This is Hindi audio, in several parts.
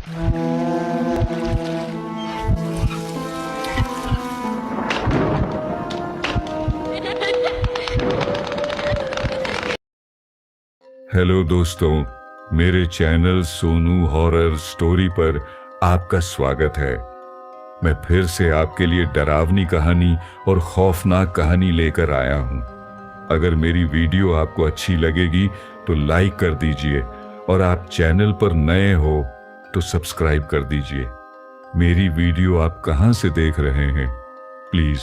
हेलो दोस्तों, मेरे चैनल सोनू हॉरर स्टोरी पर आपका स्वागत है। मैं फिर से आपके लिए डरावनी कहानी और खौफनाक कहानी लेकर आया हूं। अगर मेरी वीडियो आपको अच्छी लगेगी तो लाइक कर दीजिए और आप चैनल पर नए हो तो सब्सक्राइब कर दीजिए। मेरी वीडियो आप कहां से देख रहे हैं, प्लीज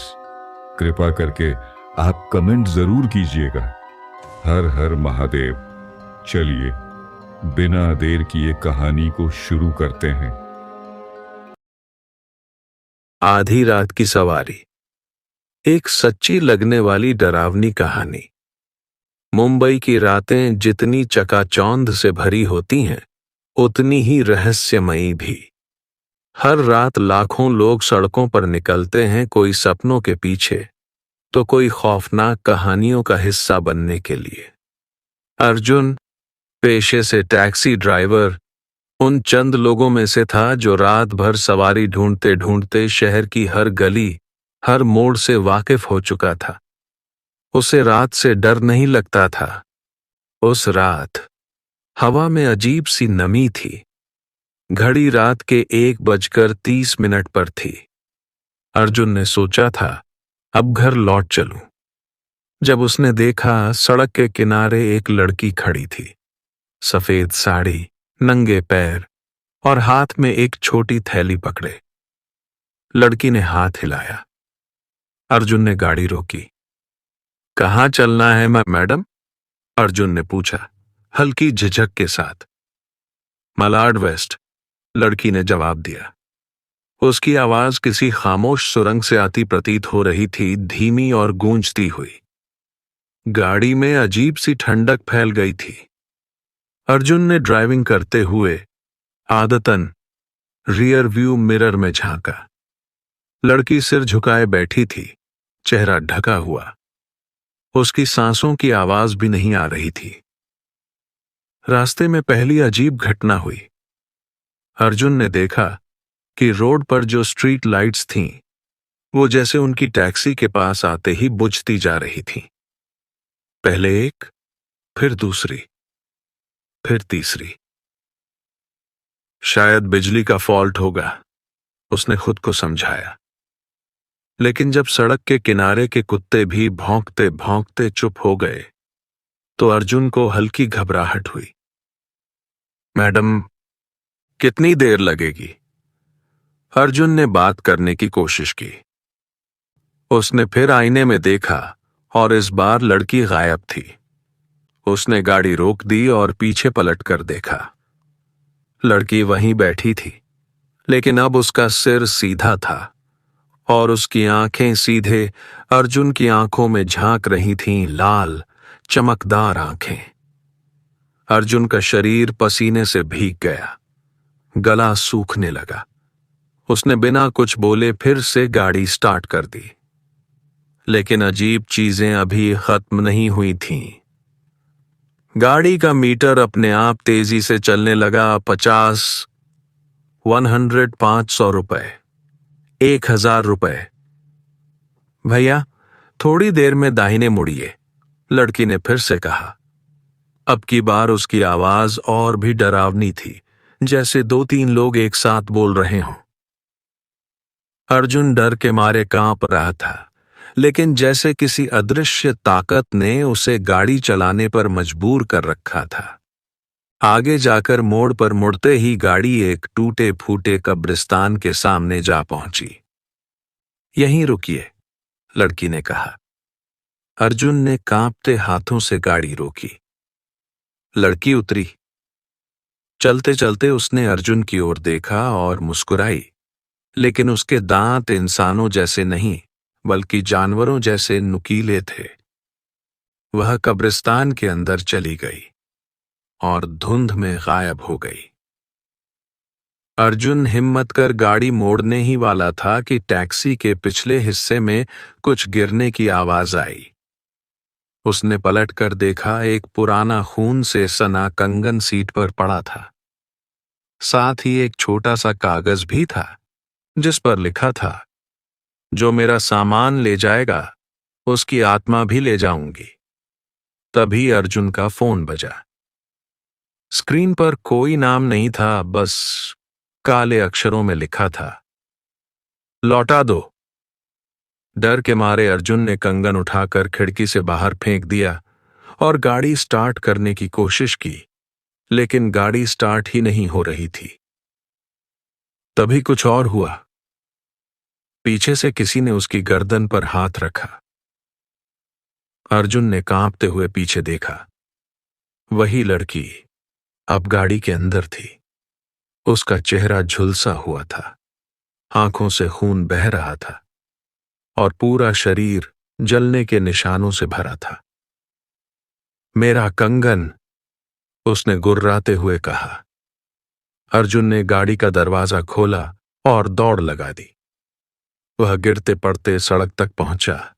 कृपा करके आप कमेंट जरूर कीजिएगा। हर हर महादेव। चलिए बिना देर किए कहानी को शुरू करते हैं। आधी रात की सवारी, एक सच्ची लगने वाली डरावनी कहानी। मुंबई की रातें जितनी चकाचौंध से भरी होती हैं, उतनी ही रहस्यमयी भी। हर रात लाखों लोग सड़कों पर निकलते हैं, कोई सपनों के पीछे तो कोई खौफनाक कहानियों का हिस्सा बनने के लिए। अर्जुन, पेशे से टैक्सी ड्राइवर, उन चंद लोगों में से था जो रात भर सवारी ढूंढते ढूंढते शहर की हर गली, हर मोड़ से वाकिफ हो चुका था। उसे रात से डर नहीं लगता था। उस रात हवा में अजीब सी नमी थी। घड़ी रात के 1:30 पर थी। अर्जुन ने सोचा था अब घर लौट चलूं, जब उसने देखा सड़क के किनारे एक लड़की खड़ी थी। सफेद साड़ी, नंगे पैर और हाथ में एक छोटी थैली पकड़े। लड़की ने हाथ हिलाया। अर्जुन ने गाड़ी रोकी। कहाँ चलना है मैडम? अर्जुन ने पूछा, हल्की झिझक के साथ। मलाड वेस्ट, लड़की ने जवाब दिया। उसकी आवाज किसी खामोश सुरंग से आती प्रतीत हो रही थी, धीमी और गूंजती हुई। गाड़ी में अजीब सी ठंडक फैल गई थी। अर्जुन ने ड्राइविंग करते हुए आदतन रियर व्यू मिरर में झांका। लड़की सिर झुकाए बैठी थी, चेहरा ढका हुआ। उसकी सांसों की आवाज भी नहीं आ रही थी। रास्ते में पहली अजीब घटना हुई। अर्जुन ने देखा कि रोड पर जो स्ट्रीट लाइट्स थीं, वो जैसे उनकी टैक्सी के पास आते ही बुझती जा रही थीं। पहले एक, फिर दूसरी, फिर तीसरी। शायद बिजली का फॉल्ट होगा, उसने खुद को समझाया। लेकिन जब सड़क के किनारे के कुत्ते भी भौंकते भौंकते चुप हो गए, तो अर्जुन को हल्की घबराहट हुई। मैडम, कितनी देर लगेगी? अर्जुन ने बात करने की कोशिश की। उसने फिर आईने में देखा और इस बार लड़की गायब थी। उसने गाड़ी रोक दी और पीछे पलट कर देखा। लड़की वहीं बैठी थी, लेकिन अब उसका सिर सीधा था और उसकी आंखें सीधे अर्जुन की आंखों में झांक रही थीं, लाल चमकदार आंखें। अर्जुन का शरीर पसीने से भीग गया, गला सूखने लगा। उसने बिना कुछ बोले फिर से गाड़ी स्टार्ट कर दी। लेकिन अजीब चीजें अभी खत्म नहीं हुई थीं। गाड़ी का मीटर अपने आप तेजी से चलने लगा। 50, 100, 500 रुपए, 1000 रुपए। भैया, थोड़ी देर में दाहिने मुड़िए, लड़की ने फिर से कहा। अब की बार उसकी आवाज और भी डरावनी थी, जैसे 2-3 लोग एक साथ बोल रहे हों। अर्जुन डर के मारे कांप रहा था, लेकिन जैसे किसी अदृश्य ताकत ने उसे गाड़ी चलाने पर मजबूर कर रखा था। आगे जाकर मोड़ पर मुड़ते ही गाड़ी एक टूटे फूटे कब्रिस्तान के सामने जा पहुंची। यहीं रुकिए, लड़की ने कहा। अर्जुन ने कांपते हाथों से गाड़ी रोकी। लड़की उतरी। चलते चलते उसने अर्जुन की ओर देखा और मुस्कुराई, लेकिन उसके दांत इंसानों जैसे नहीं, बल्कि जानवरों जैसे नुकीले थे। वह कब्रिस्तान के अंदर चली गई और धुंध में गायब हो गई। अर्जुन हिम्मत कर गाड़ी मोड़ने ही वाला था कि टैक्सी के पिछले हिस्से में कुछ गिरने की आवाज आई। उसने पलट कर देखा, एक पुराना खून से सना कंगन सीट पर पड़ा था। साथ ही एक छोटा सा कागज भी था जिस पर लिखा था, जो मेरा सामान ले जाएगा उसकी आत्मा भी ले जाऊंगी। तभी अर्जुन का फोन बजा। स्क्रीन पर कोई नाम नहीं था, बस काले अक्षरों में लिखा था, लौटा दो। डर के मारे अर्जुन ने कंगन उठाकर खिड़की से बाहर फेंक दिया और गाड़ी स्टार्ट करने की कोशिश की, लेकिन गाड़ी स्टार्ट ही नहीं हो रही थी। तभी कुछ और हुआ। पीछे से किसी ने उसकी गर्दन पर हाथ रखा। अर्जुन ने कांपते हुए पीछे देखा। वही लड़की अब गाड़ी के अंदर थी। उसका चेहरा झुलसा हुआ था, आंखों से खून बह रहा था और पूरा शरीर जलने के निशानों से भरा था। मेरा कंगन, उसने गुर्राते हुए कहा। अर्जुन ने गाड़ी का दरवाजा खोला और दौड़ लगा दी। वह गिरते पड़ते सड़क तक पहुंचा,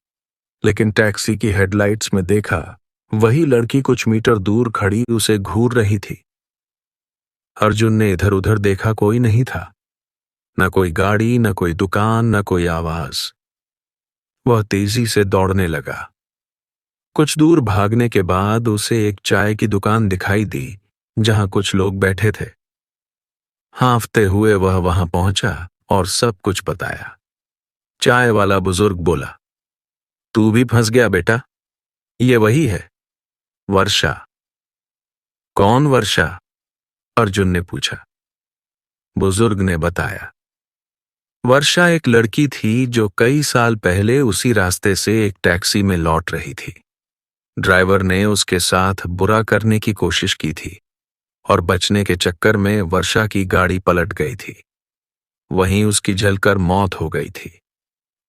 लेकिन टैक्सी की हेडलाइट्स में देखा वही लड़की कुछ मीटर दूर खड़ी उसे घूर रही थी। अर्जुन ने इधर उधर देखा, कोई नहीं था। न कोई गाड़ी, न कोई दुकान, न कोई आवाज। वह तेजी से दौड़ने लगा। कुछ दूर भागने के बाद उसे एक चाय की दुकान दिखाई दी जहां कुछ लोग बैठे थे। हांफते हुए वह वहां पहुंचा और सब कुछ बताया। चाय वाला बुजुर्ग बोला, तू भी फंस गया बेटा, ये वही है, वर्षा। कौन वर्षा? अर्जुन ने पूछा। बुजुर्ग ने बताया, वर्षा एक लड़की थी जो कई साल पहले उसी रास्ते से एक टैक्सी में लौट रही थी। ड्राइवर ने उसके साथ बुरा करने की कोशिश की थी और बचने के चक्कर में वर्षा की गाड़ी पलट गई थी। वहीं उसकी जलकर मौत हो गई थी।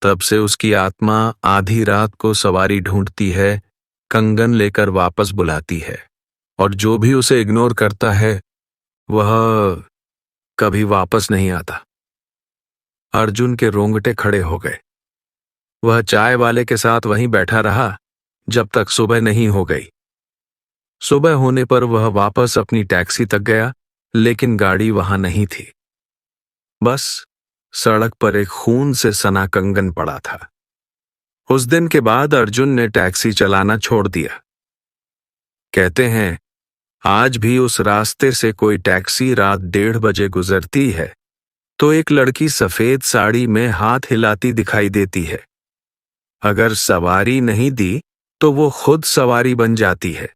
तब से उसकी आत्मा आधी रात को सवारी ढूंढती है, कंगन लेकर वापस बुलाती है, और जो भी उसे इग्नोर करता है वह कभी वापस नहीं आता। अर्जुन के रोंगटे खड़े हो गए। वह चाय वाले के साथ वहीं बैठा रहा जब तक सुबह नहीं हो गई। सुबह होने पर वह वापस अपनी टैक्सी तक गया, लेकिन गाड़ी वहां नहीं थी। बस सड़क पर एक खून से सना कंगन पड़ा था। उस दिन के बाद अर्जुन ने टैक्सी चलाना छोड़ दिया। कहते हैं, आज भी उस रास्ते से कोई टैक्सी रात 1:30 बजे गुजरती है तो एक लड़की सफेद साड़ी में हाथ हिलाती दिखाई देती है। अगर सवारी नहीं दी तो वो खुद सवारी बन जाती है।